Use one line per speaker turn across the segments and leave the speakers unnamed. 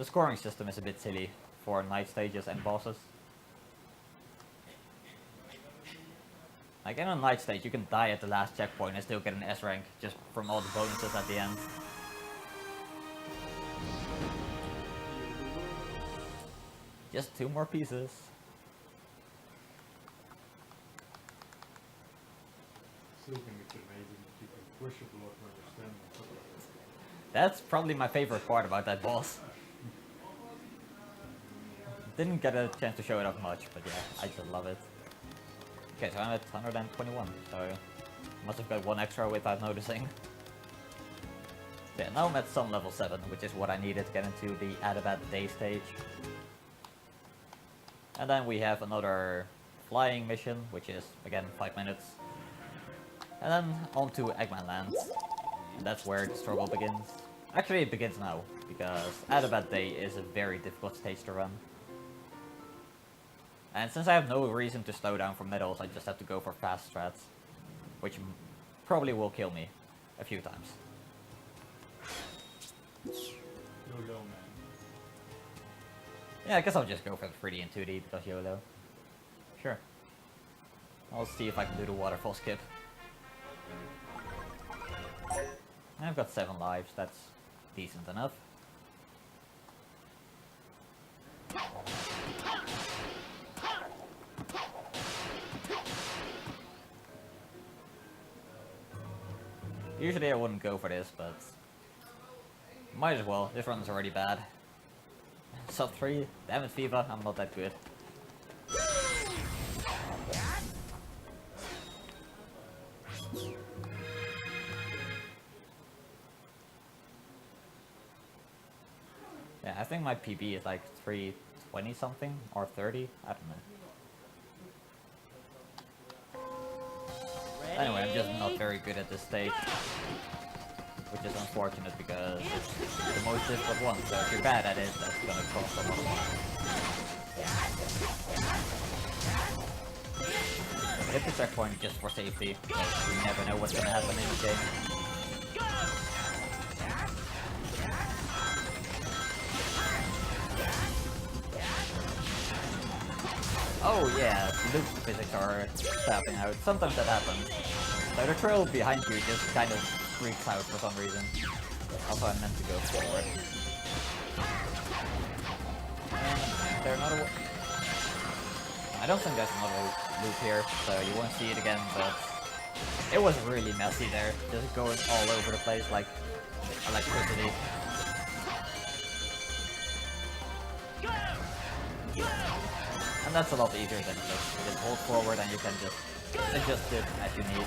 The scoring system is a bit silly for night stages and bosses. Like in a night stage, you can die at the last checkpoint and still get an S rank just from all the bonuses at the end. Just 2 more pieces.
Still think it's amazing that you can push a block when you're standing on top of it.
That's probably my favorite part about that boss. Didn't get a chance to show it up much, but yeah, I just love it. Okay, so I'm at 121, so must have got 1 extra without noticing. Yeah, now I'm at some level 7, which is what I needed to get into the Adabat Day stage. And then we have another flying mission, which is, again, 5 minutes. And then on to Eggman Land. And that's where the struggle begins. Actually, it begins now, because Adabat Day is a very difficult stage to run. And since I have no reason to slow down for medals, I just have to go for fast strats, which probably will kill me a few times.
YOLO, man.
Yeah, I guess I'll just go for the 3D and 2D because YOLO. Sure. I'll see if I can do the waterfall skip. I've got 7 lives, that's decent enough. Usually I wouldn't go for this, but might as well. This run's already bad. Sub 3? Damn it, Fever, I'm not that good. Yeah, I think my PB is like 320 something, or 30, I don't know. Anyway, I'm just not very good at this stage, which is unfortunate because it's the most difficult one, so if you're bad at it, that's gonna cost a lot of money. Hit the checkpoint just for safety, because you never know what's gonna happen in the game. Oh yeah, loop physics are tapping out. Sometimes that happens. So the trail behind you just kind of freaks out for some reason. Also, I meant to go forward. And there's another one. I don't think there's another loop here, so you won't see it again, but it was really messy there. Just going all over the place like electricity. And that's a lot easier than it looks. You just hold forward and you can just adjust it as you need.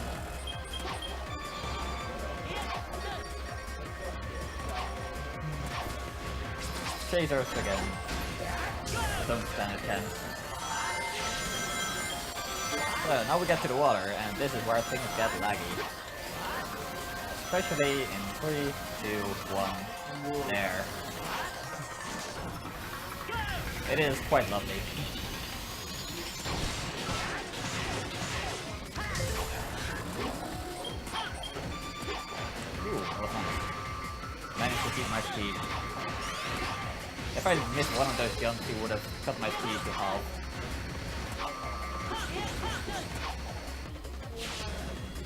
Chasers again. Don't stand a chance. So now we get to the water, and this is where things get laggy. Especially in 3, 2, 1. There. It is quite lovely. Ooh, that was nice. Managed to keep my speed. If I missed one of those jumps, he would have cut my speed to half.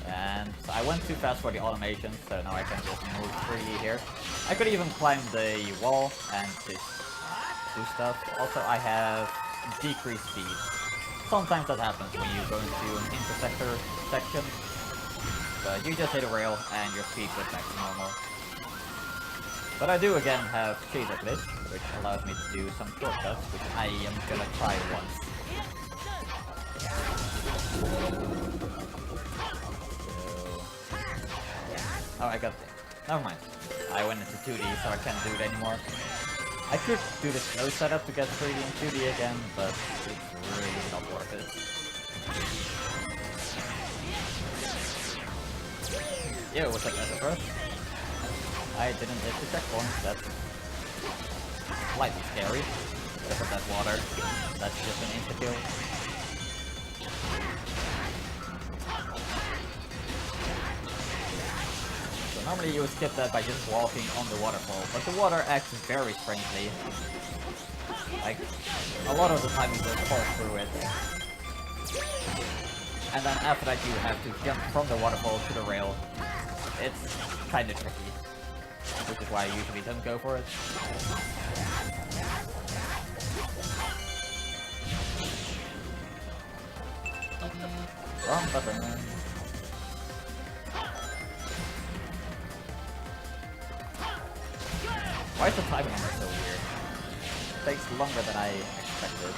And I went too fast for the automation, so now I can just move freely here. I could even climb the wall and just do stuff. Also, I have decreased speed. Sometimes that happens when you go into an intersector section. But you just hit a rail and your speed goes back to normal. But I do again have Chaser Glitch, which allows me to do some shortcuts, which I am gonna try once. Oh, I got it. Never mind. I went into 2D, so I can't do it anymore. I could do the snow setup to get 3D and 2D again, but it's really not worth it. Yeah, what's up, SFR? I didn't hit the checkpoint, that's slightly scary. Look at that water. That's just an insta-kill. So Normally you would skip that by just walking on the waterfall, but the water acts very strangely. Like, a lot of the time you just fall through it. And then after that you have to jump from the waterfall to the rail. It's kinda tricky. Which is why I usually don't go for it. Wrong button. Why is the timing on this so weird? It takes longer than I expected.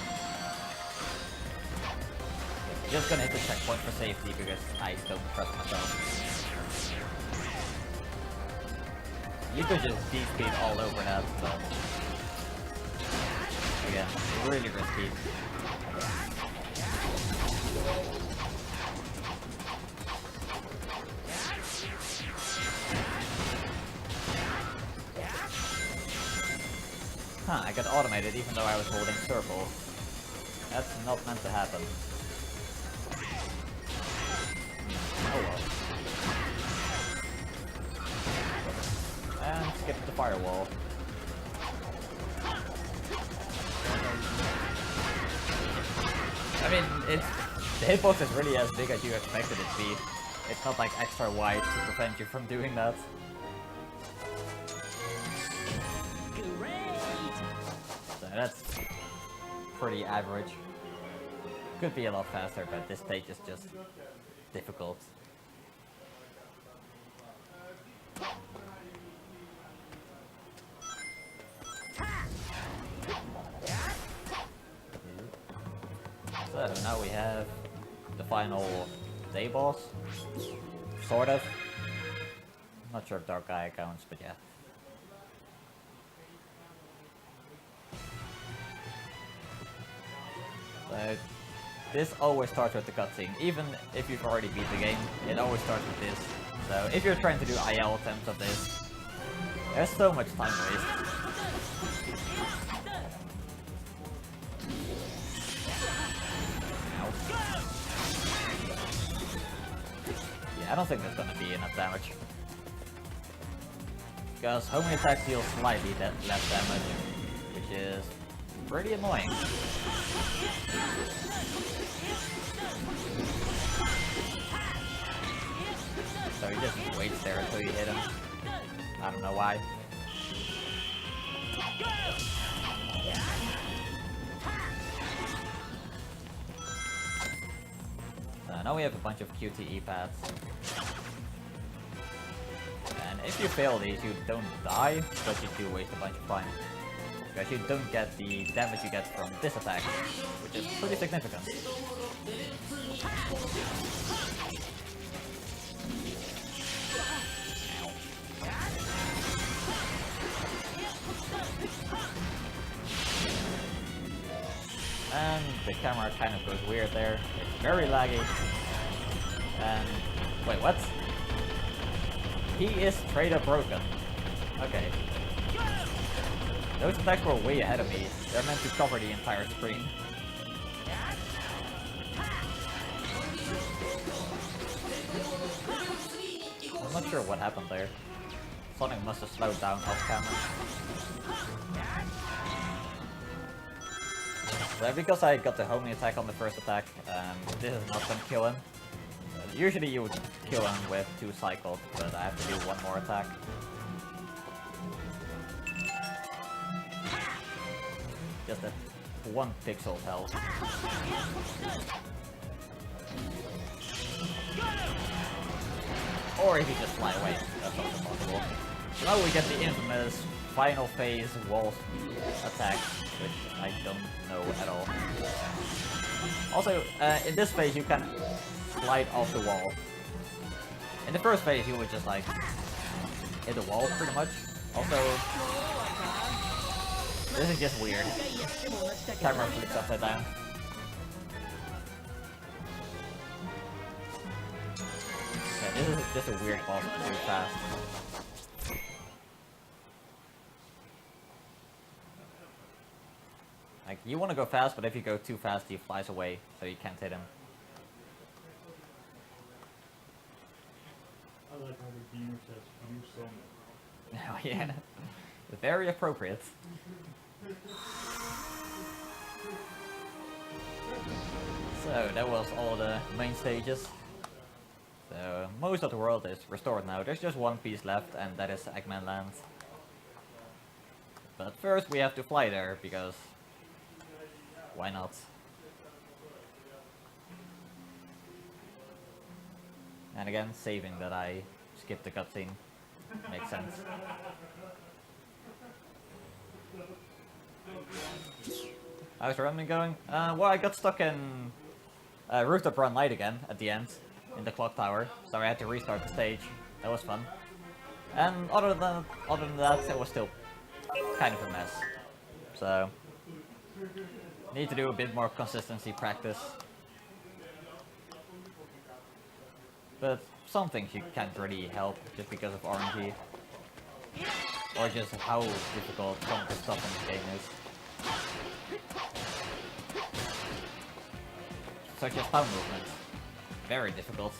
Just gonna hit the checkpoint for safety because I don't trust myself. You could just D-speed all over that, but again, really risky. Huh, I got automated even though I was holding circle. That's not meant to happen. Oh well. And skip the firewall. I mean, the hitbox is really as big as you expected it to be. It's not like extra wide to prevent you from doing that. So that's pretty average. Could be a lot faster, but this stage is just difficult. So now we have the final day boss. Sort of. Not sure if Dark Gaia counts, but yeah. So this always starts with the cutscene. Even if you've already beat the game, it always starts with this. So if you're trying to do IL attempts of this, there's so much time waste. I don't think there's gonna be enough damage. Because homing attack deals slightly less damage, which is pretty annoying. So he just waits there until you hit him. I don't know why. So now we have a bunch of QTE paths. And if you fail these, you don't die, but you do waste a bunch of time. Because you don't get the damage you get from this attack, which is pretty significant. And the camera kind of goes weird there. It's very laggy. And wait, what? He is straight up broken. Okay. Those attacks were way ahead of me. They're meant to cover the entire screen. I'm not sure what happened there. Sonic must have slowed down off camera. So because I got the homing attack on the first attack, this is not gonna kill him. Usually you would kill him with 2 cycles, but I have to do 1 more attack. Just at 1 pixel health. Or if you just fly away, that's also possible. Now we get the infamous final phase wall attack, which I don't know at all. Also, in this phase you can slide off the wall. In the first phase you would just like hit the wall pretty much. Also, this is just weird. Camera flips upside down. Yeah, this is just a weird boss to do fast. Like, you want to go fast, but if you go too fast, he flies away, so you can't hit him.
I like the game says you summon.
Oh yeah, very appropriate. So that was all the main stages. So most of the world is restored now. There's just one piece left, and that is Eggman Land. But first we have to fly there, because why not? And again, saving that I skipped the cutscene makes sense. How's the run going? Well, I got stuck in Rooftop Run Light again at the end, in the clock tower, so I had to restart the stage. That was fun. And other than that, it was still kind of a mess. So, need to do a bit more consistency practice. But some things you can't really help just because of RNG. Or just how difficult some of the stuff in the game is. Such as pound movement. Very difficult.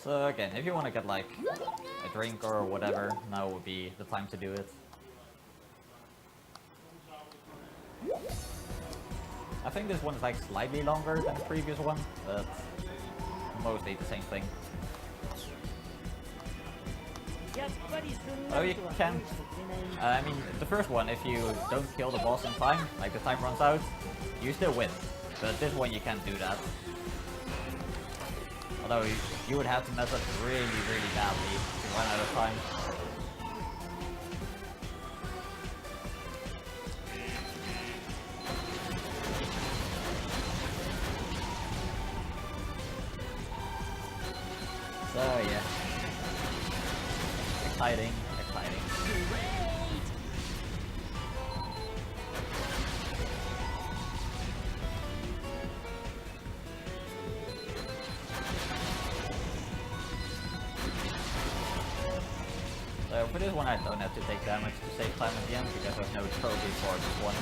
So again, if you want to get like a drink or whatever, now would be the time to do it. I think this one is like slightly longer than the previous one, but mostly the same thing. Oh, you can't... I mean, the first one, if you don't kill the boss in time, like the time runs out, you still win. But this one you can't do that. Although you would have to mess up really, really badly to run out of time. So yeah. Exciting, exciting. So for this one I don't have to take damage to save time at the end because there's no trophy for this one.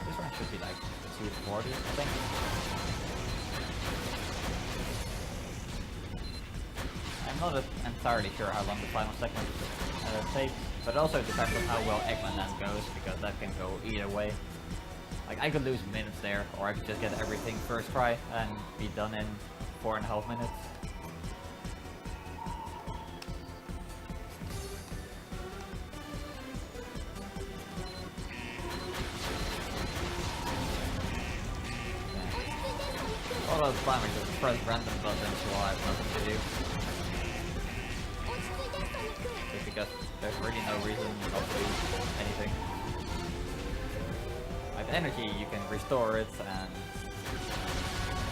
This one should be like 240, I think. I'm not entirely sure how long the final segment takes. But it also depends on how well Eggman Land goes, because that can go either way. Like, I could lose minutes there, or I could just get everything first try and be done in 4.5 minutes. Yeah. All those time I just press random buttons while I have nothing to do. Just because there's really no reason not to do anything. With energy you can restore it and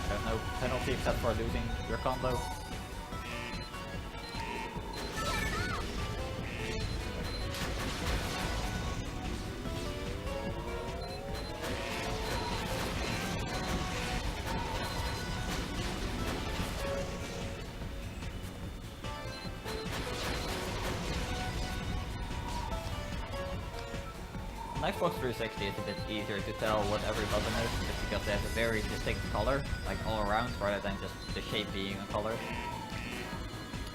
there's no penalty except for losing your combo. On Xbox 360 it's a bit easier to tell what every button is, just because they have a very distinct color, like all around, rather than just the shape being a color.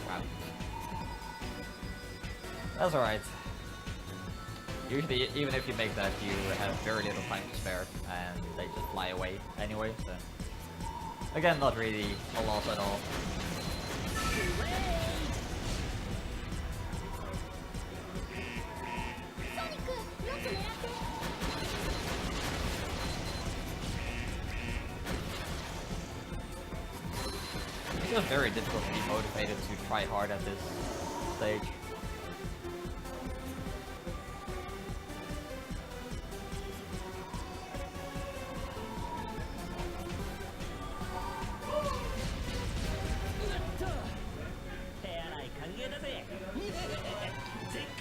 Wow. That's alright. Usually, even if you make that, you have very little time to spare, and they just fly away anyway, so... Again, not really a loss at all. It's just very difficult to be motivated to try hard at this stage.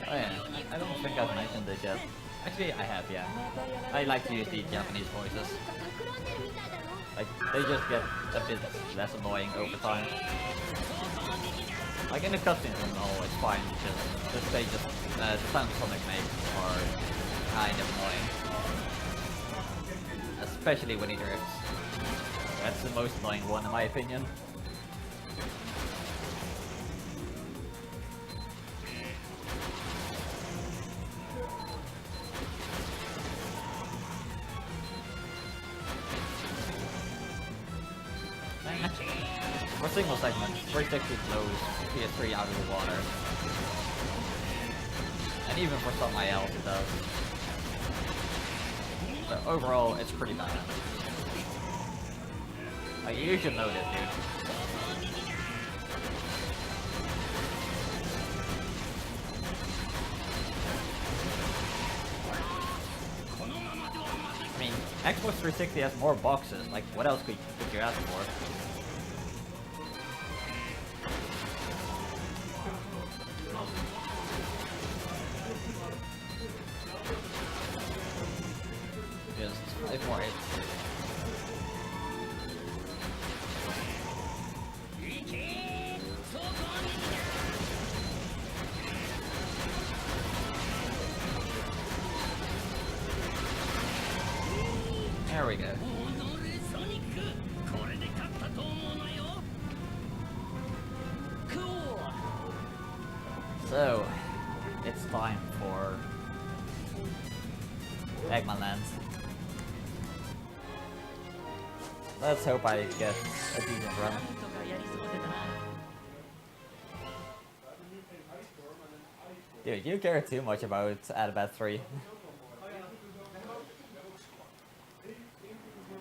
Oh yeah, I don't think I've mentioned this yet, Actually, I have, yeah. I like to use the Japanese voices. Like, they just get a bit less annoying over time. Like in the cutscenes and all, it's fine. Just they just the sounds Sonic makes are kind of annoying, especially when he drifts. That's the most annoying one, in my opinion. For single segments, 360 blows PS3 out of the water. And even for somebody else it does. So overall, it's pretty bad. Like, you should know this, dude. I mean, Xbox 360 has more boxes. Like, what else could you ask for? Just 5 more hits. There we go. So, it's time for Eggman Land. Let's hope I get a decent run. Dude, you care too much about Adabat 3.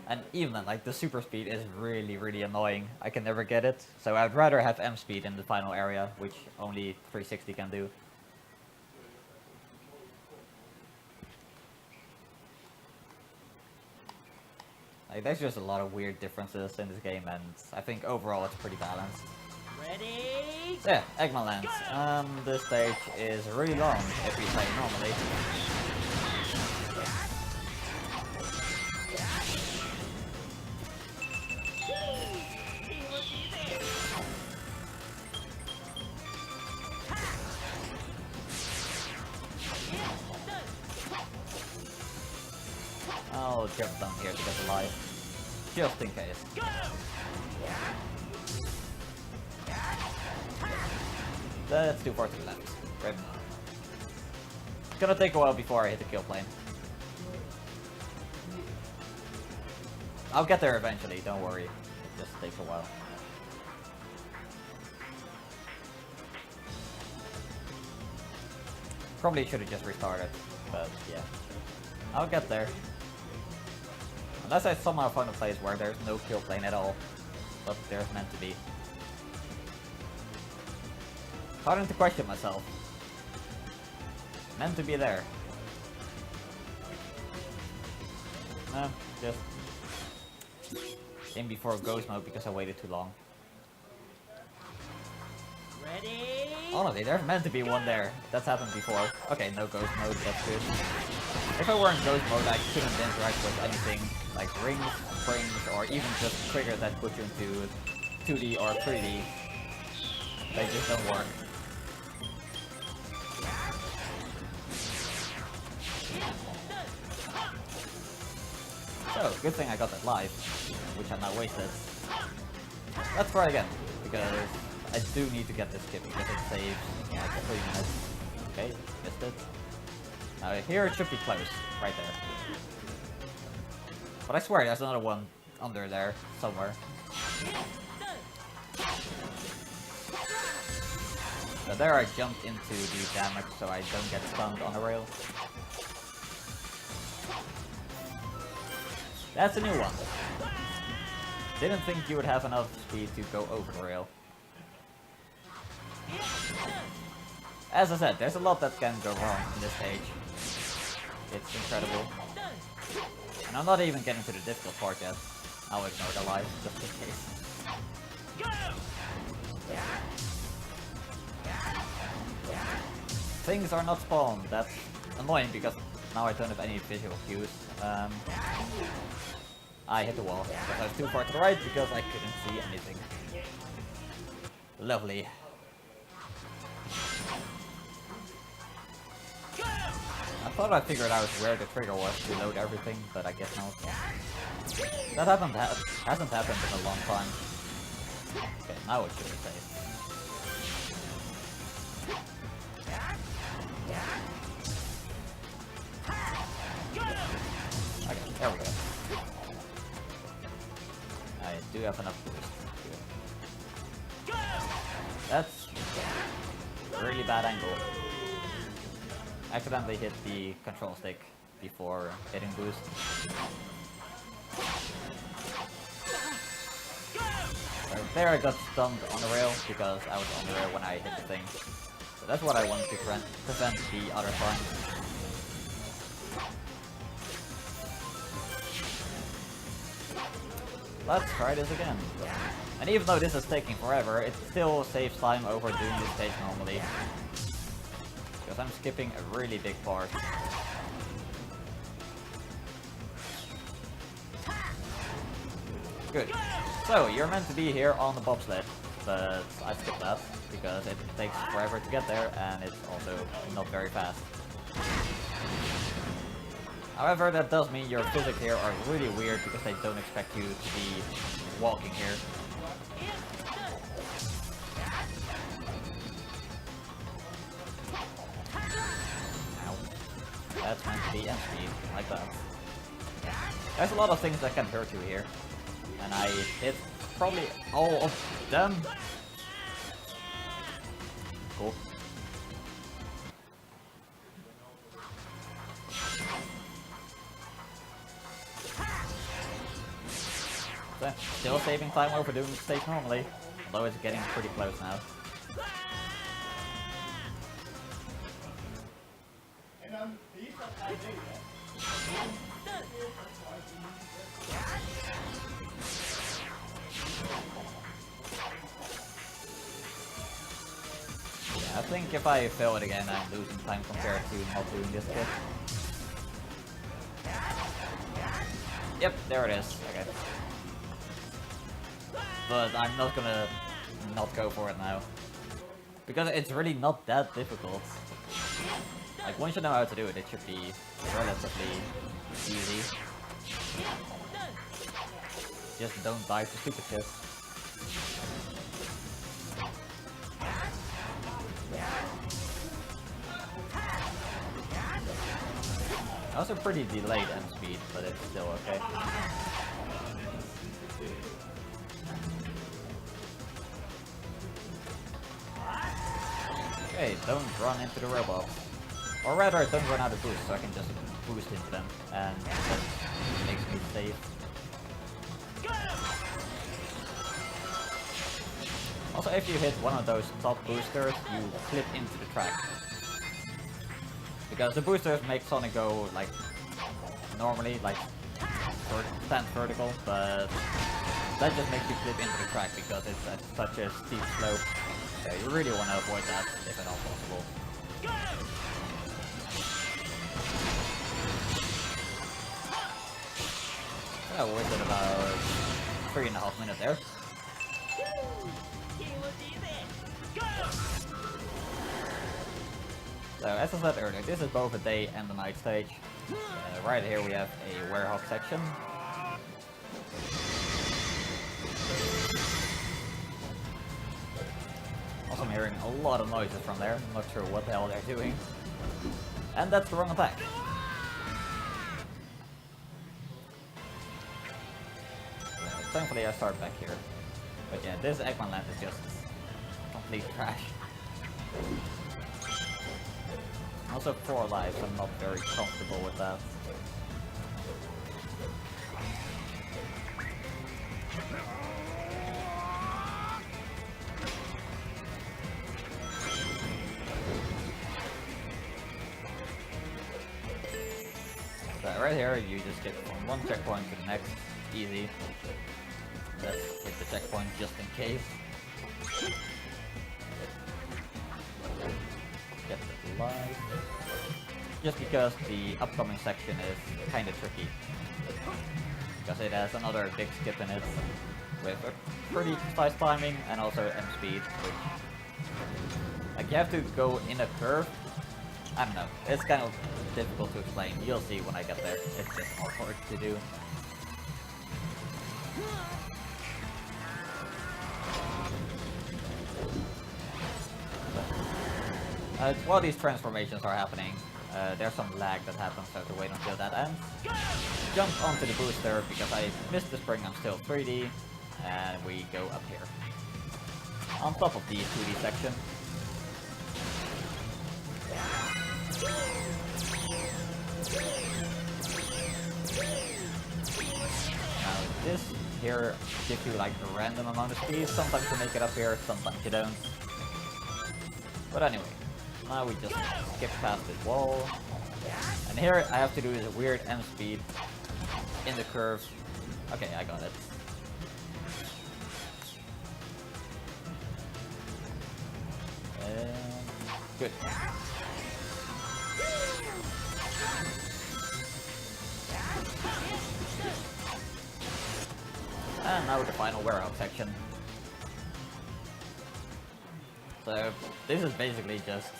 And even then, like, the super speed is really, really annoying. I can never get it. So I'd rather have M speed in the final area, which only 360 can do. Like, there's just a lot of weird differences in this game, and I think overall it's pretty balanced.
Ready?
So yeah, Eggman Land. This stage is really long if we play normally. I'll jump down here to get the life, just in case. That's too far to the left. Right. It's gonna take a while before I hit the kill plane. I'll get there eventually, don't worry. It just takes a while. Probably should have just restarted, but yeah. I'll get there. Unless I somehow find a place where there's no kill plane at all. But there's meant to be. Starting to question myself. Meant to be there. No, just in before ghost mode because I waited too long.
Ready?
Honestly, there's meant to be one there. That's happened before. Okay, no ghost mode, that's good. If I were in ghost mode, I couldn't interact with anything like rings, springs, or even just triggers that put you into 2D or 3D. They just don't work. So, good thing I got that life, which I now wasted. Let's try again, because I do need to get this skip because it saves like 3 minutes. Okay, missed it. Now here it should be close, right there. But I swear there's another one under there, somewhere. So there I jumped into the damage so I don't get stunned on the rail. That's a new one. Didn't think you would have enough speed to go over the rail. As I said, there's a lot that can go wrong in this stage. It's incredible. And I'm not even getting to the difficult part yet. I'll ignore the life, just in case. Things are not spawned. That's annoying because now I don't have any visual cues. I hit the wall because I was too far to the right because I couldn't see anything. Lovely. I thought I figured out where the trigger was to load everything, but I guess not. That hasn't happened in a long time. Okay, now it should be safe. Okay, there we go. I do have enough boost. That's a really bad angle. Accidentally hit the control stick before hitting boost. Right there I got stunned on the rail because I was on the rail when I hit the thing. So that's what I wanted to prevent the other time. Let's try this again. And even though this is taking forever, it still saves time over doing this stage normally. Because I'm skipping a really big part. Good. So, you're meant to be here on the bobsled, but I skipped that because it takes forever to get there and it's also not very fast. However, that does mean your physics here are really weird because they don't expect you to be walking here. Ow. That's meant to be end speed, like that. There's a lot of things that can hurt you here. And I hit probably all of them. Cool. So, still saving time over doing the stage normally, although it's getting pretty close now. Yeah, I think if I fail it again, I'm losing time compared to not doing this bit. Yep, there it is. Okay. But I'm not gonna not go for it now. Because it's really not that difficult. Like, once you know how to do it, it should be relatively easy. Just don't die to stupid shit. Also pretty delayed end speed, but it's still okay. Okay, don't run into the robots. Or rather, don't run out of boost, so I can just boost into them, and that makes me safe. Also, if you hit one of those top boosters, you flip into the track. Because the boosters make Sonic go, like, normally, like, stand vertical, but that just makes you flip into the track because it's at such a steep slope. So you really want to avoid that, if at all possible. So we're at about 3.5 minutes there. So as I said earlier, this is both a day and a night stage. Right here we have a Werehog section. Also, I'm hearing a lot of noises from there. I'm not sure what the hell they're doing. And that's the wrong attack. Thankfully I start back here. But yeah, this Eggman Land is just complete trash. Also 4 lives, I'm not very comfortable with that. So right here, you just get from one checkpoint to the next, easy. Let's hit the checkpoint just in case. Get the life. just because the upcoming section is kind of tricky. Because it has another big skip in it, with a pretty precise timing and also M speed, which... Like, you have to go in a curve. I don't know, it's kind of difficult to explain. You'll see when I get there. It's just hard to do. While these transformations are happening, there's some lag that happens, so I have to wait until that ends. Jump onto the booster because I missed the spring, I'm still 3D, and we go up here. On top of the 2D section. Now this here gives you like a random amount of speed, sometimes you make it up here, sometimes you don't. But anyway. Now we just skip past this wall. And here I have to do is a weird M speed in the curve. Okay, I got it. Good. And now the final warehouse section. So this is basically just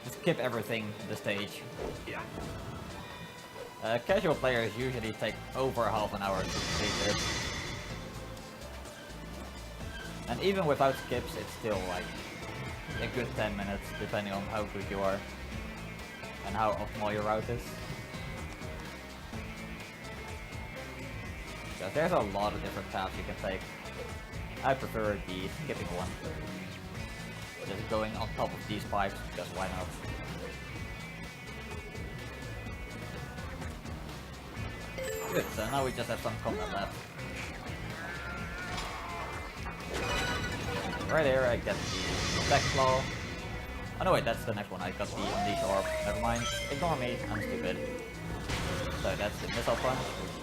skip everything the stage. Yeah. Casual players usually take over half an hour to complete this. And even without skips, it's still like a good 10 minutes, depending on how good you are and how optimal your route is. Because there's a lot of different paths you can take. I prefer the skipping one. Just going on top of these pipes, because why not? Good, so now we just have some combat left. Right here I get the Black Claw. Oh no wait, that's the next one. I got the Unleash Orb. Never mind. Ignore me, I'm stupid. So that's the Missile Punch, which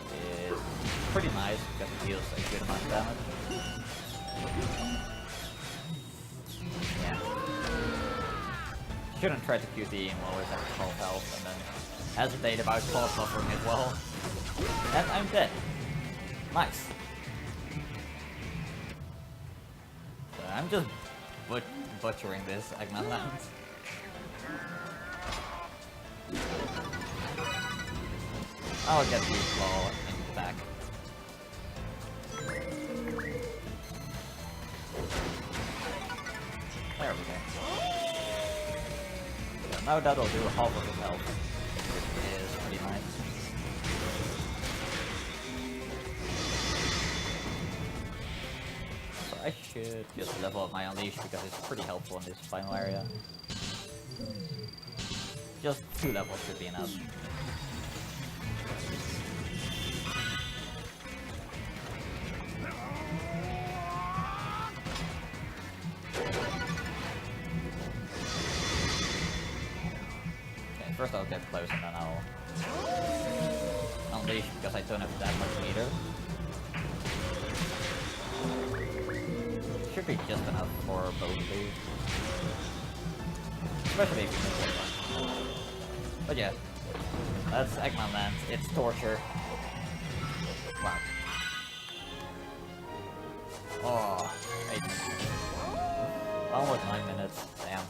is pretty nice, because it deals a good amount of damage. Yeah. Shouldn't try to QT while we're at 12 health and then hesitate about claw buffering as well. And I'm dead. Nice. So I'm just butchering this Eggman Land. I'll get the claw in the back. There we go. So now that'll do half of his health, which is pretty nice. So I should just level up my Unleash because it's pretty helpful in this final area. Just 2 levels should be enough. First I'll get close and then I'll Unleash because I don't have that much meter. Should be just enough for both of these. Especially if you miss one. But yeah, that's Eggman Land. It's torture. Wow. Oh, 8 minutes. Almost 9 minutes. Damn.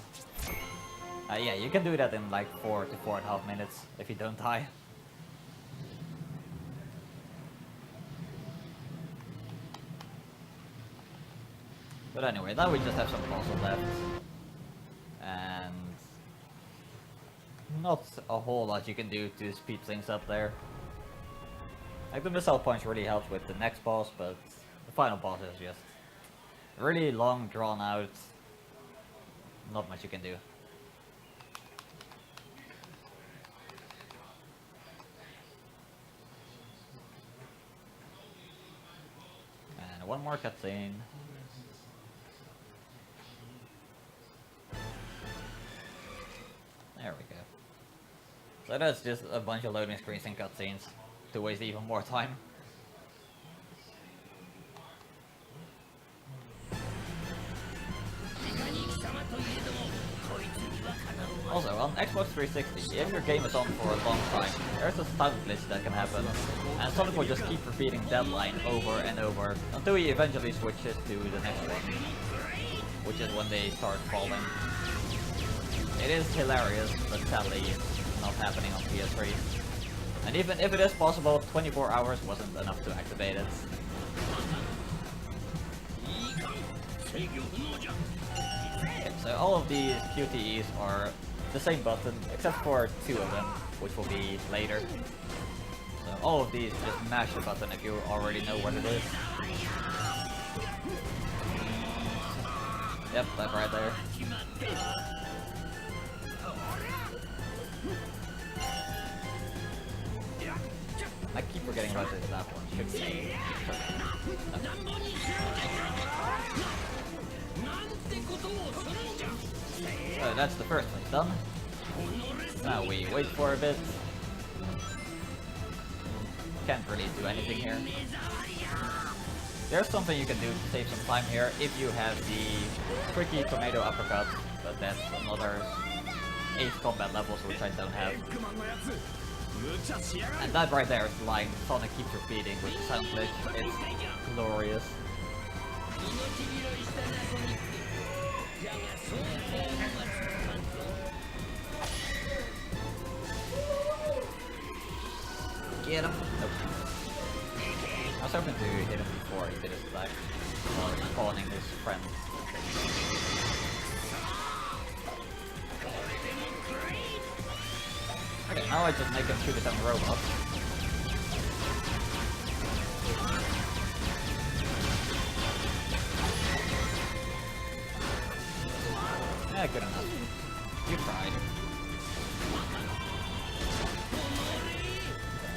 Yeah, you can do that in like 4 to 4.5 minutes if you don't die. But anyway, now we just have some puzzle left. And not a whole lot you can do to speed things up there. Like the Missile Punch really helps with the next boss, but the final boss is just really long, drawn out. Not much you can do. And one more cutscene. There we go. So that's just a bunch of loading screens and cutscenes to waste even more time. Also, on Xbox 360, if your game is on for a long time, there's a sound glitch that can happen, and Sonic will just keep repeating that line over and over until he eventually switches to the next one, which is when they start falling. It is hilarious, but sadly not happening on PS3. And even if it is possible, 24 hours wasn't enough to activate it. Okay, so all of these QTEs are the same button, except for 2 of them, which will be later. So all of these, just mash the button if you already know what it is. Yep, that right there. I keep forgetting about this, that one should be... So that's the first thing done. Now we wait for a bit. Can't really do anything here. There's something you can do to save some time here if you have the tricky tomato uppercut, but that's another 8 combat levels which I don't have. And that right there is the line Sonic keeps repeating with the sound glitch. It's glorious. Get him! Nope. I was hoping to hit him before he did his attack, while spawning his friend. Okay, now I just make him shoot his own robot. Yeah, good enough. You tried.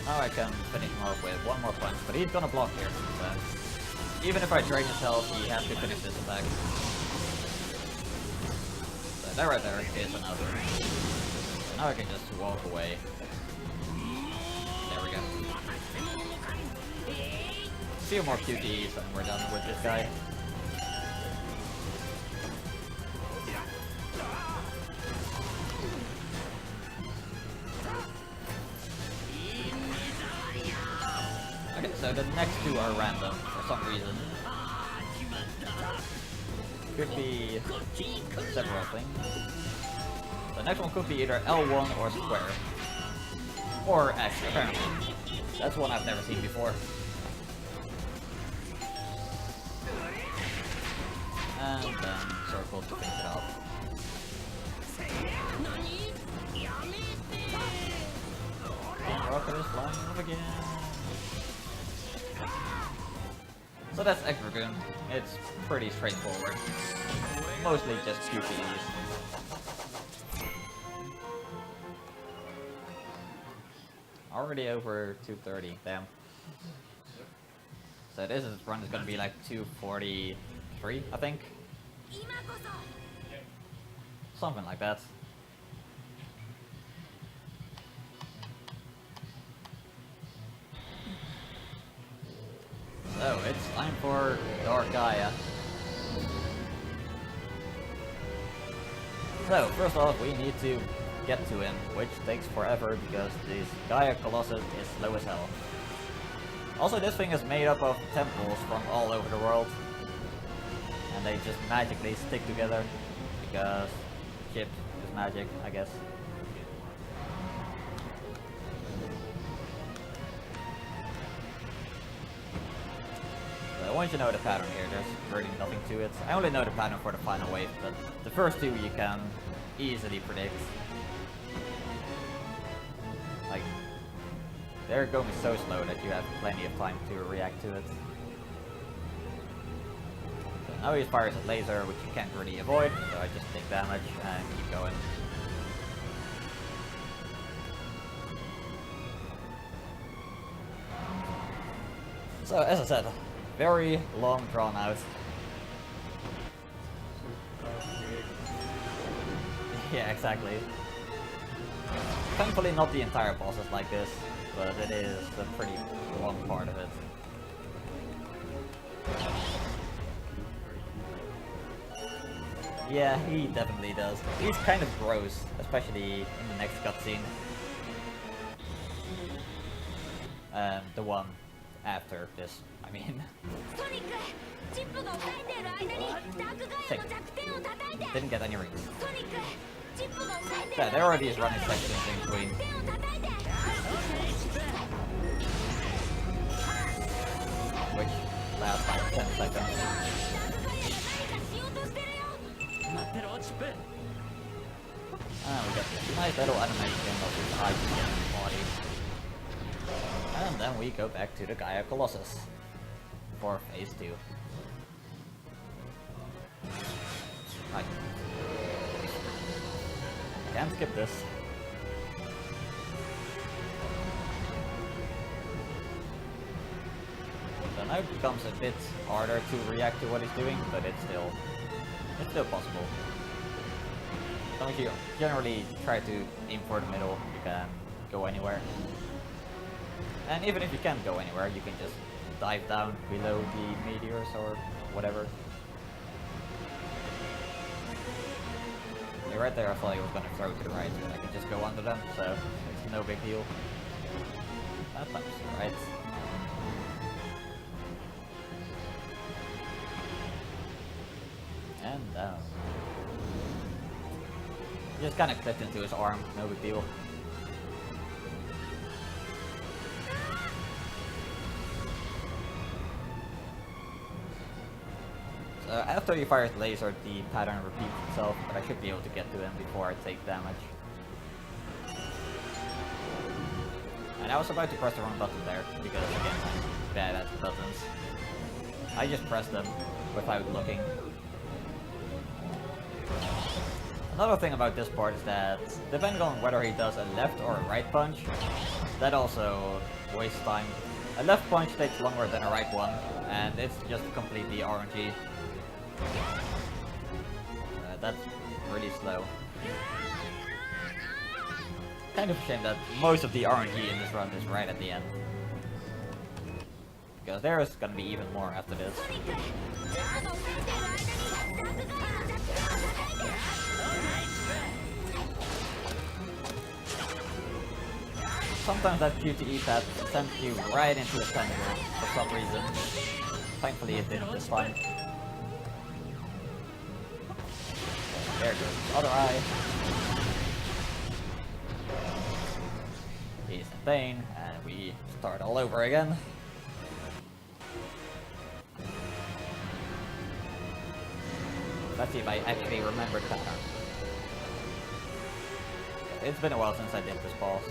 Now I can finish him off with one more punch, but he's gonna block here. So even if I drain his health, he has to finish this attack. So that right there is enough. So now I can just walk away. There we go. A few more QTEs and we're done with this guy. Okay, so the next 2 are random for some reason. Could be several things. The next one could be either L1 or square. Or X, apparently. That's one I've never seen before. And then circle to finish it off. And rocket is flying off again. So that's X Dragoon. It's pretty straightforward. Mostly just QTEs. Already over 230, damn. So this run is gonna be like 243, I think. Something like that. So it's time for Dark Gaia. So first off, we need to get to him, which takes forever because this Gaia Colossus is slow as hell. Also, this thing is made up of temples from all over the world, and they just magically stick together because chip is magic, I guess. So once you know the pattern here, there's really nothing to it. I only know the pattern for the final wave, but the first 2 you can easily predict. Like, they're going so slow that you have plenty of time to react to it. So now he fires a laser, which you can't really avoid, so I just take damage and keep going. So, as I said, very long drawn out. Yeah, exactly. Thankfully not the entire boss is like this, but it is a pretty long part of it. Yeah, he definitely does. He's kind of gross, especially in the next cutscene. The one after this, I mean.
ソニックチップが抑えている間にダークガイアの弱点を叩いて
Didn't get any rings.
ソニックチップが抑えている
Yeah, there are these running sections in between.
弱点を叩いて
Which last like 10 seconds.
ダークガイアが何かしようとしてるよ
待ってろチップ
And we get this nice little animation of his eyes getting body. And then we go back to the Gaia Colossus for phase 2. Right. Can't skip this. So now it becomes a bit harder to react to what he's doing, but it's still possible. As long as you generally try to aim for the middle, you can go anywhere. And even if you can't go anywhere, you can just dive down below the meteors or whatever. Yeah, right there I thought he was gonna throw to the right, but I can just go under them, so it's no big deal. That time's right. And down. Just kinda clipped into his arm, no big deal. So after he fires the laser, the pattern repeats itself, but I should be able to get to him before I take damage. And I was about to press the wrong button there, because again, I'm bad at buttons. I just pressed them without looking. Another thing about this part is that, depending on whether he does a left or a right punch, that also wastes time. A left punch takes longer than a right one, and it's just completely RNG. That's really slow. Kind of a shame that most of the RNG in this run is right at the end. Because there is gonna be even more after this.
ソニックチップが抑えている間にダークガイアの弱点を叩いて
Sometimes that QTE pad sends you right into a tentacle for some reason. Thankfully it didn't this time. There goes the other eye. He's in pain, and we start all over again. Let's see if I actually remember the pattern. It's been a while since I did this boss.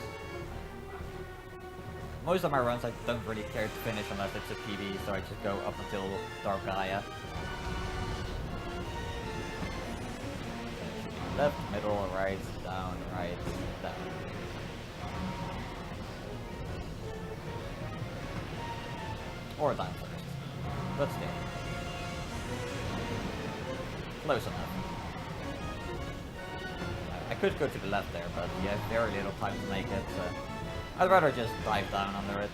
Most of my runs I don't really care to finish unless it's a PB, so I just go up until Dark Gaia. Left, middle, right, down, down. Or down first. But still. Close enough. I could go to the left there, but you have very little time to make it, so I'd rather just dive down under it.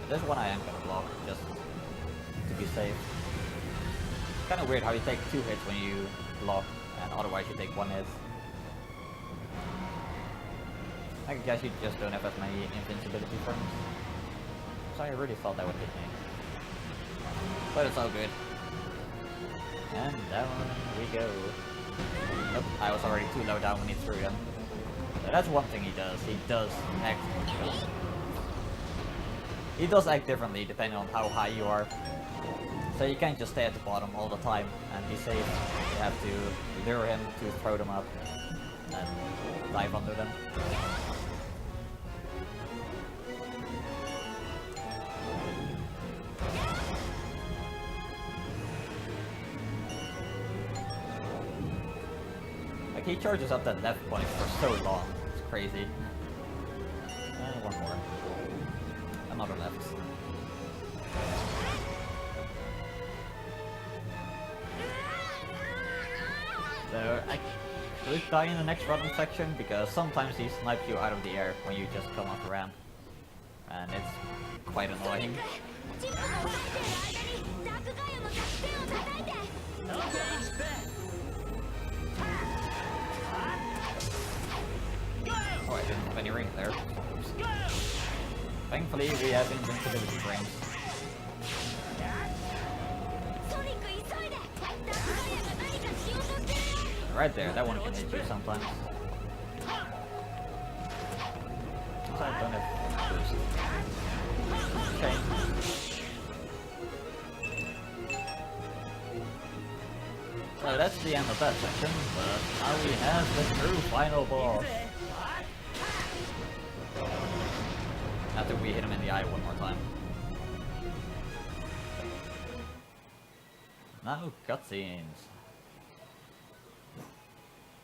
This one I am gonna block, just to be safe. It's kinda weird how you take 2 hits when you block, and otherwise you take 1 hit. I guess you just don't have as many invincibility frames. So I really thought that would hit me. But it's all good. And down we go. Nope, I was already too low down when he threw them. So that's one thing he does. He does act... He does act differently depending on how high you are. So you can't just stay at the bottom all the time and be safe. You have to lure him to throw them up and dive under them. Like, he charges up that left point for so long. It's crazy. And one more. Another left. So I could die in the next running section because sometimes he snipes you out of the air when you just come off the ramp. And it's quite annoying.
チップが抑えてる間にダークガイアの弱点を叩いて。
Okay, chip.
Oh, I didn't have any rings there. Oops. Thankfully, we have invincibility rings.
ソニック急いで。ダークガイアが何かしようとしてるよ。
Right there, that one can hit you sometimes. So I don't have boost. Okay. So that's the end of that section, but now we have the true final boss. After we hit him in the eye one more time. Now cutscenes.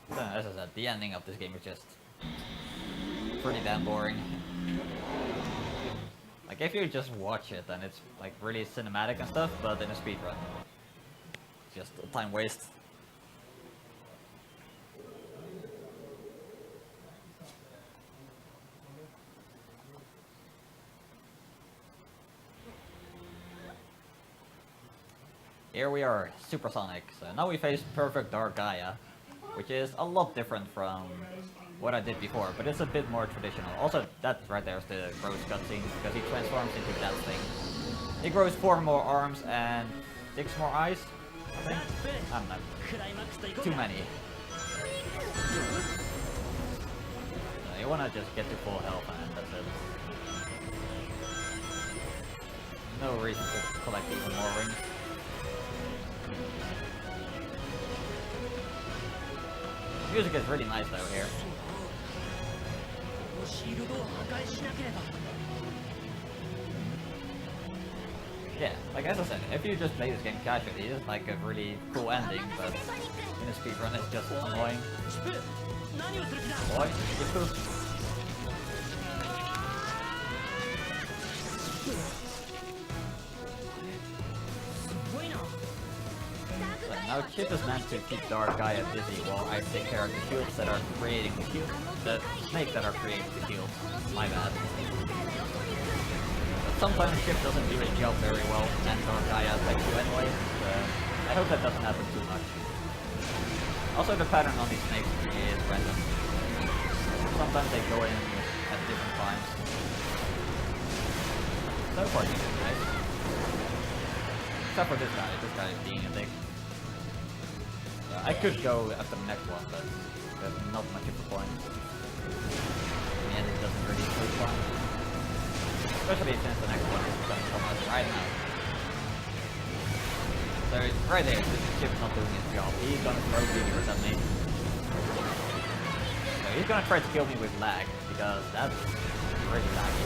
So, as I said, the ending of this game is just pretty damn boring. Like, if you just watch it, then it's like really cinematic and stuff, but in a speedrun, it's just a time waste. Here we are, Supersonic. So now we face Perfect Dark Gaia, which is a lot different from what I did before, but it's a bit more traditional. Also, that right there is the gross cutscene, because he transforms into that thing. He grows 4 more arms and 6 more eyes, I think? I don't know. Too many. You wanna just get to full health and that's it. No reason to collect even more rings. Music is really nice though here. Yeah, like as I said, if you just play this game casually, it's like a really cool ending, but in a speedrun it's just annoying. Boy, you poop. So now Chip is meant to keep Dark Gaia busy while I take care of the shields that are creating the shields. The snakes that are creating the shields. My bad. But sometimes Chip doesn't do his job very well, and Dark Gaia attacks you anyway. So I hope that doesn't happen too much. Also, the pattern on these snakes is random. Sometimes they go in at different times. So far, he's nice. Except for this guy is being a dick. I could go after the next one, but there's not much of a point. In the end, it doesn't really suit fun. Especially since the next one is going to come out right now. So, right there, this Chip's not doing his job. He's gonna throw meteors at me. So he's gonna try to kill me with lag, because that's pretty laggy.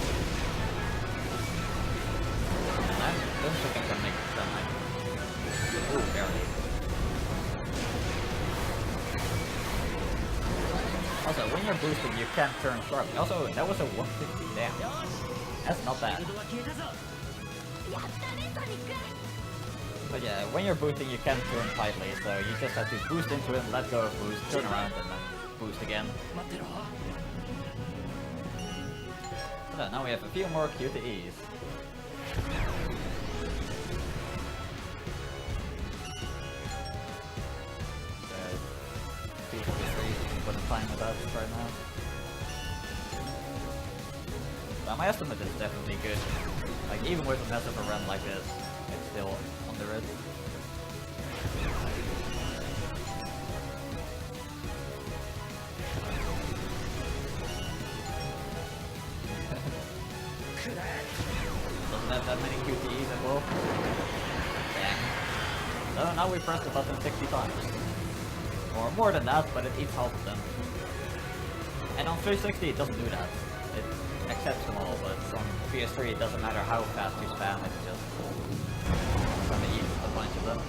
And I don't think I'm gonna make it done. Ooh, barely. Also, when you're boosting, you can't turn sharply. Also, that was a 150, damn. That's not bad. But yeah, when you're boosting, you can't turn tightly, so you just have to boost into it, let go of boost, turn around, and then boost again. So now we have a few more QTEs. Put a time with us right now. But my estimate is definitely good. Like, even with a mess of a run like this, it's still under it. Doesn't have that many QTEs at all. Dang. So now we press the button 60 times. Or more than that, but it eats half of them. And on 360 it doesn't do that. It accepts them all, but on PS3 it doesn't matter how fast you spam, it's just gonna eat a bunch of them.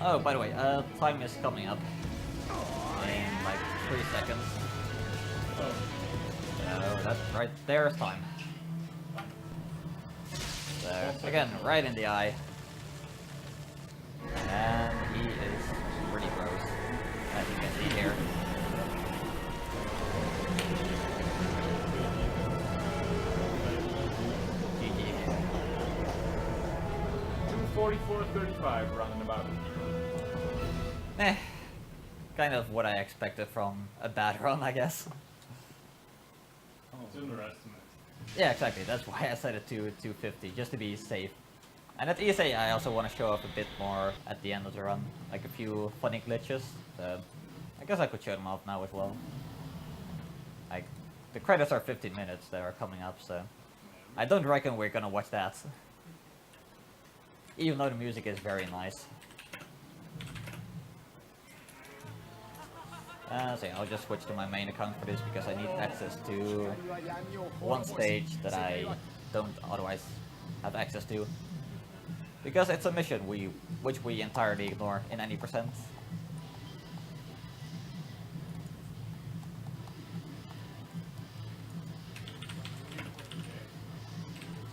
Oh, by the way, time is coming up in like 3 seconds. So that's right there's time. So again, right in the eye. And he is pretty gross, as you can see here.
44-35, running about.
Eh, kind of what I expected from a bad run, I guess.
It's underestimate.
Yeah, exactly. That's why I set it to 250, just to be safe. And at ESA, I also want to show off a bit more at the end of the run, like a few funny glitches. So I guess I could show them off now as well. Like, the credits are 15 minutes that are coming up, so I don't reckon we're gonna watch that. Even though the music is very nice. So yeah, I'll just switch to my main account for this because I need access to one stage that I don't otherwise have access to. Because it's a mission which we entirely ignore in any percent.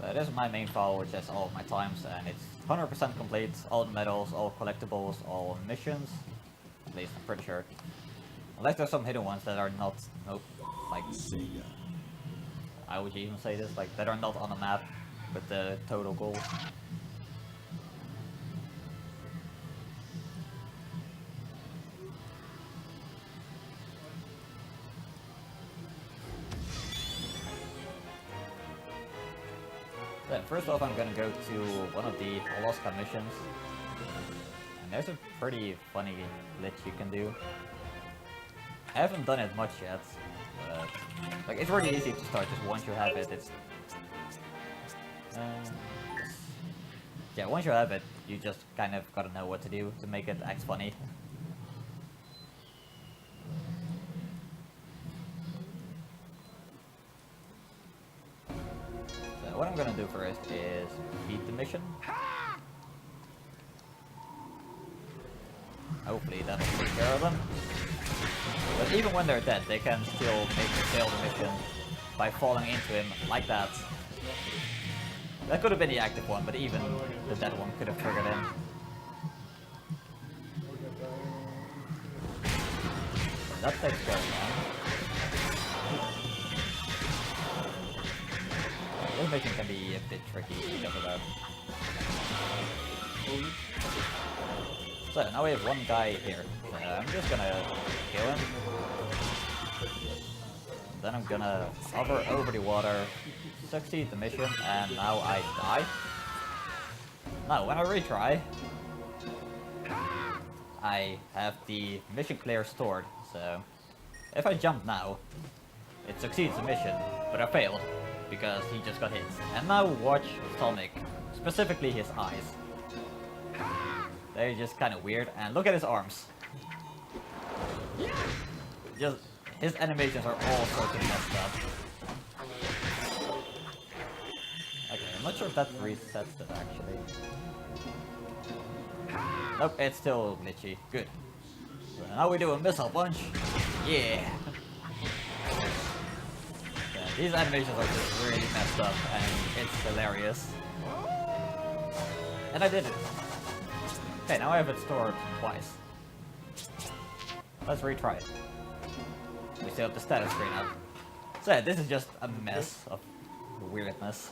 So this is my main file, which has all of my times, and it's 100% complete, all the medals, all collectibles, all missions. At least I'm pretty sure. Unless there's some hidden ones that are not, nope, like, I would even say this, like, that are not on the map with the total goals. So first off, I'm gonna go to one of the Alaska missions. And there's a pretty funny glitch you can do. I haven't done it much yet, but like it's really easy to start. Just once you have it, it's yeah. Once you have it, you just kind of gotta know what to do to make it act funny. So what I'm gonna do first is beat the mission. Hopefully that'll take care of them. But even when they're dead, they can still make you fail the mission by falling into him like that. That could have been the active one, but even the dead one could have triggered him. That takes care of him. This mission can be a bit tricky because of that. So now we have one guy here. I'm just gonna kill him. Then I'm gonna hover over the water, succeed the mission, and now I die. Now when I retry, I have the mission clear stored, so if I jump now, it succeeds the mission, but I failed because he just got hit. And now watch Sonic, specifically his eyes. They're just kind of weird, and look at his arms. Just his animations are all sorts of messed up. Okay, I'm not sure if that resets it actually. Nope, it's still glitchy. Good. So now we do a missile punch. Yeah. Yeah, these animations are just really messed up, and it's hilarious. And I did it. Okay, now I have it stored twice. Let's retry it. We still have the status screen up. So yeah, this is just a mess of weirdness.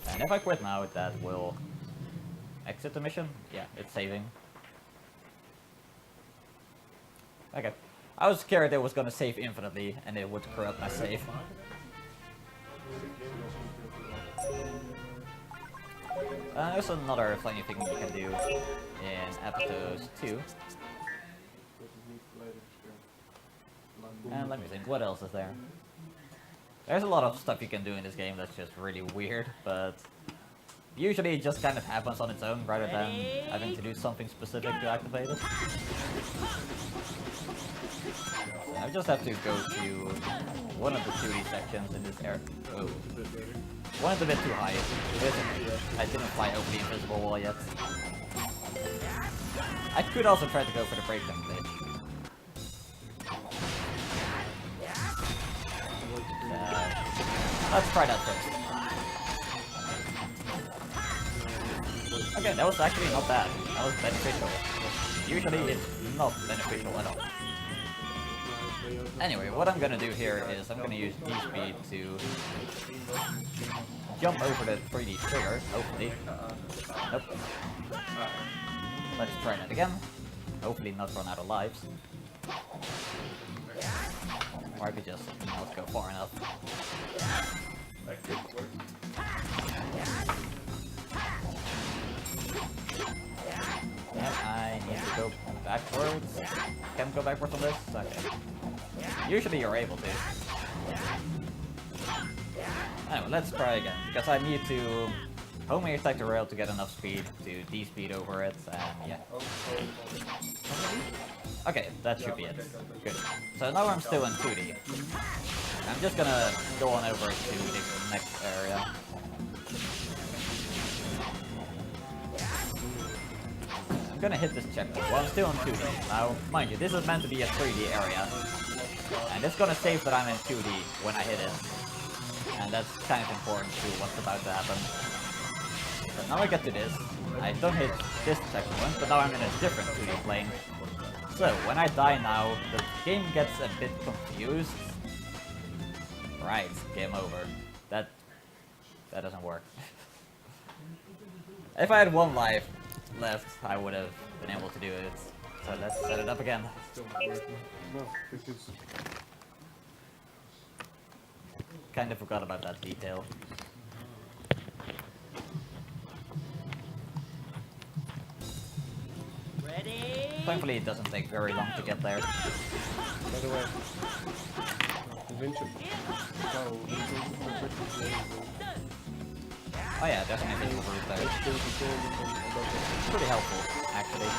And if I quit now, that will exit the mission. Yeah, it's saving. Okay. I was scared it was gonna save infinitely and it would corrupt my save. There's another funny thing you can do in Aptos 2. And let me think, what else is there? There's a lot of stuff you can do in this game that's just really weird, but usually it just kind of happens on its own rather than having to do something specific to activate it. So I just have to go to one of the 2D sections in this area. Oh. One is a bit too high. I didn't fly over the invisible wall yet. I could also try to go for the breakdown glitch. Let's try that first. Okay, that was actually not bad. That was beneficial. Usually it's not beneficial at all. Anyway, what I'm gonna do here is I'm gonna use D-Speed to jump over the 3D trigger, hopefully. Nope. Let's try that again. Hopefully not run out of lives. Or I could just not go far enough. Yeah, I need to go backwards. Can go backwards on this? Okay. Usually you're able to. Anyway, let's try again, because I need to homing attack the rail to get enough speed to D-speed over it, and yeah. Okay, that should be it. Good. So now I'm still in 2D. I'm just gonna go on over to the next area. I'm gonna hit this checkpoint while I'm still in 2D. Now, mind you, this is meant to be a 3D area. And it's gonna save that I'm in 2D when I hit it. And that's kind of important to what's about to happen. So now I get to this. I don't hit this checkpoint, but now I'm in a different 2D plane. So, when I die now, the game gets a bit confused. Right, game over. That doesn't work. If I had 1 life left, I would have been able to do it. So let's set it up again. Kind of forgot about that detail.
Ready?
Thankfully, it doesn't take very long to get there.
By the way, Vinci.
Oh yeah, there's an invisible route there. It's pretty helpful, actually.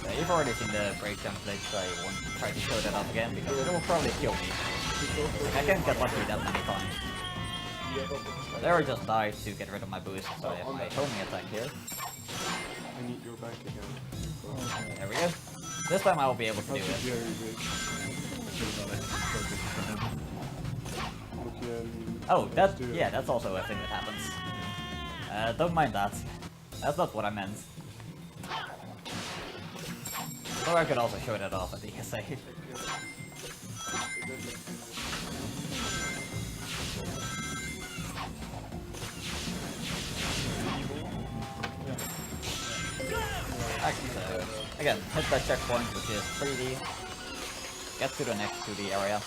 Yeah, you've already seen the break jump glitch, so I won't try to show that off again, because it will probably kill me. I can't get lucky that many times. But there I just died to get rid of my boost, so I have my homing attack here.
I need your back again.
There we go. This time I will be able to do it. Oh, yeah, that's also a thing that happens. Don't mind that. That's not what I meant. Or I could also show that off at the ESA. Actually, so, again, hit that checkpoint, which is 3D. Get to the next 2D area.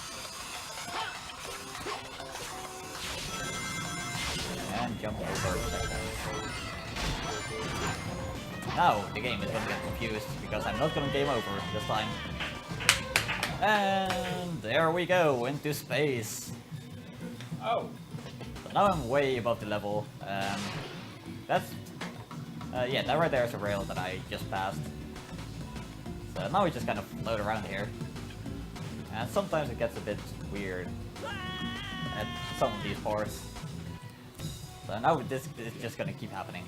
And jump over the checkpoint. Now the game is gonna get confused, because I'm not gonna game over this time. And there we go, into space.
Oh!
So now I'm way above the level. Yeah, that right there is a rail that I just passed. So now we just kind of float around here. And sometimes it gets a bit weird at some of these parts. So now this is just gonna keep happening.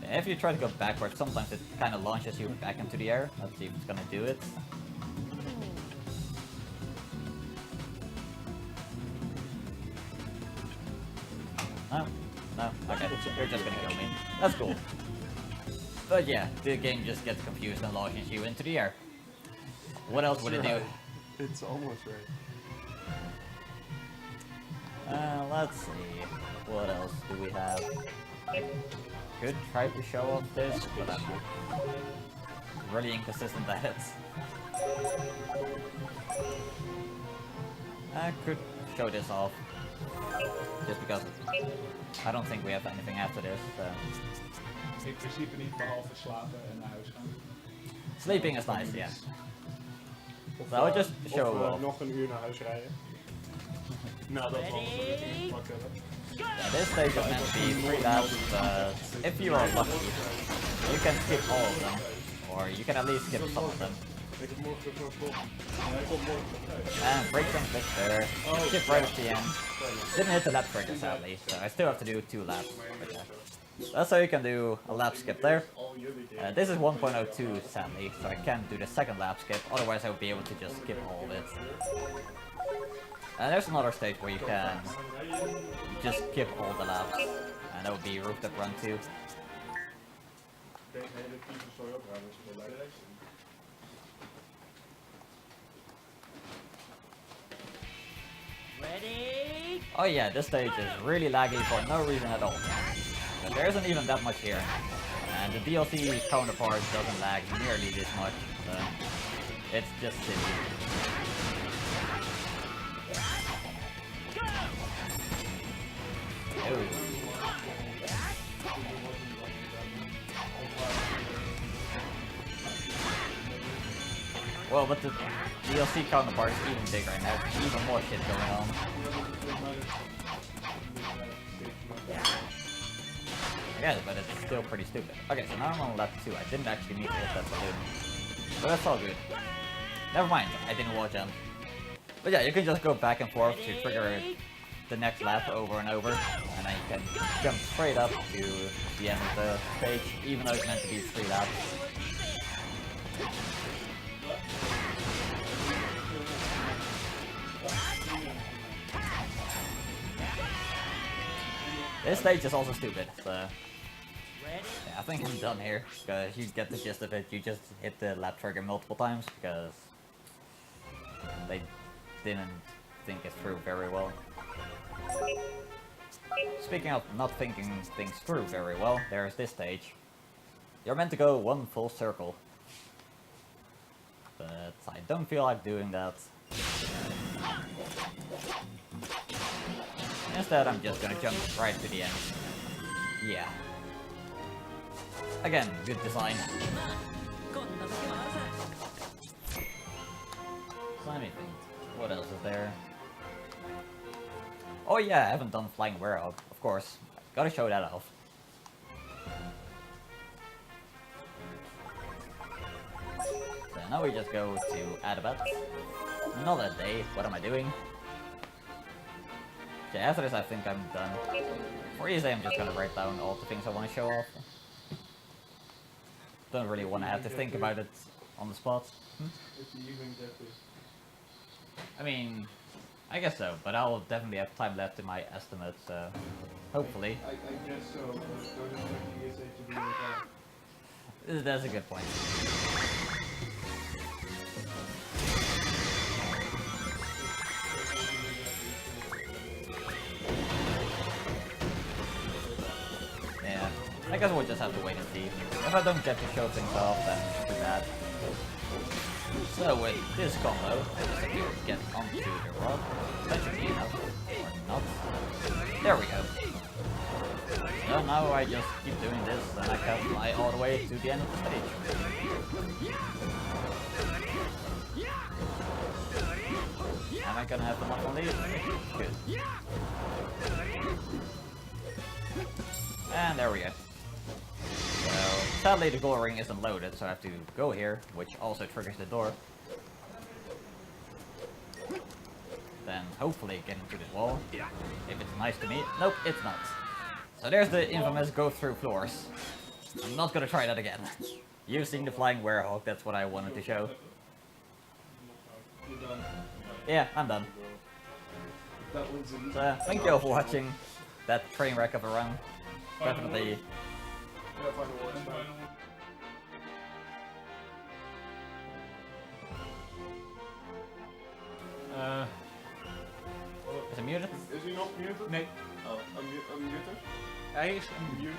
If you try to go backwards, sometimes it kind of launches you back into the air. Let's see if it's gonna do it. No, okay, you're just gonna kill me. That's cool. But yeah, the game just gets confused and launches you into the air. What else would it do?
It's almost right.
Let's see. What else do we have? Could try to show off this, but I'm really inconsistent at it. I could show this off. Just because I don't think we have anything after this.
In principe niet, behalve slapen en naar huis gaan.
Sleeping is nice, yeah. So I'll just show
of,
off.
nog een uur naar huis rijden.
Nou, dat we alles ingepakt hebben.
Yeah, this stage is meant to be 3 laps, but if you are lucky, you can skip all of them. Or you can at least skip some of them.
Ik heb morgen terug naar school. Ja, ik kom morgen terug.
And break jump glitch there. Skip right at the end. Didn't hit the lap trigger sadly, so I still have to do 2 laps. But yeah. That's how you can do a lap skip there. This is 1.02 sadly, so I can't do the second lap skip, otherwise I would be able to just skip all of it. And there's another stage where you can just skip all the laps, and that would be Roofed Up Run 2.
Deze hele type zou je ook raar als je wel lijkt.
Ready?
Oh yeah, this stage is really laggy for no reason at all. But there isn't even that much here. And the DLC counterpart doesn't lag nearly this much, so it's just silly. Ooh. Well, but the DLC counterpart is even bigger and has even more shit going on. Yeah, but it's still pretty stupid. Okay, so now I'm on lap 2. I didn't actually need to hit that balloon. But that's all good. Never mind, I didn't watch jump. But yeah, you can just go back and forth to trigger the next lap over and over. And then you can jump straight up to the end of the stage, even though it's meant to be 3 laps. This stage is also stupid, so
Ready?
yeah, I think I'm done here, because you get the gist of it. You just hit the lap trigger multiple times, because they didn't think it through very well. Speaking of not thinking things through very well, there's this stage. You're meant to go one full circle, but I don't feel like doing that. Instead, I'm just gonna jump right to the end. Yeah. Again, good design. So let me think. What else is there? Oh yeah, I haven't done Flying Werehog, of course. Gotta show that off. So now we just go to Adabat. Another day, what am I doing? Okay, after this I think I'm done. For easy, I'm just gonna write down all the things I want to show off. Don't really want to have to think about it on the spot.
If you even get this.
I mean, I guess so, but I'll definitely have time left in my estimate, so hopefully.
I guess so, but don't expect the ESA to be like that.
That's a good point. Yeah, I guess we'll just have to wait and see. If I don't get to show things off, then too bad. So with this combo, I just have to get onto the rock. That should be enough. Or not. There we go. So now I just keep doing this, and I can fly all the way to the end of the stage. Am I gonna have enough on these? Good. And there we go. So, sadly the gold ring isn't loaded, so I have to go here, which also triggers the door. Then hopefully get into this wall, if it's nice to me. Nope, it's not. So there's the infamous go through floors. I'm not gonna try that again. You've seen the Flying Werehog, that's what I wanted to show.
You're done.
Yeah, I'm done.
That one's in.
So, thank you all for watching that train wreck of a run. Definitely.
Yeah, final words, man.
Is it muted?
Is he not muted?
Nee,
Oh, unmuted?
hij is
Mute.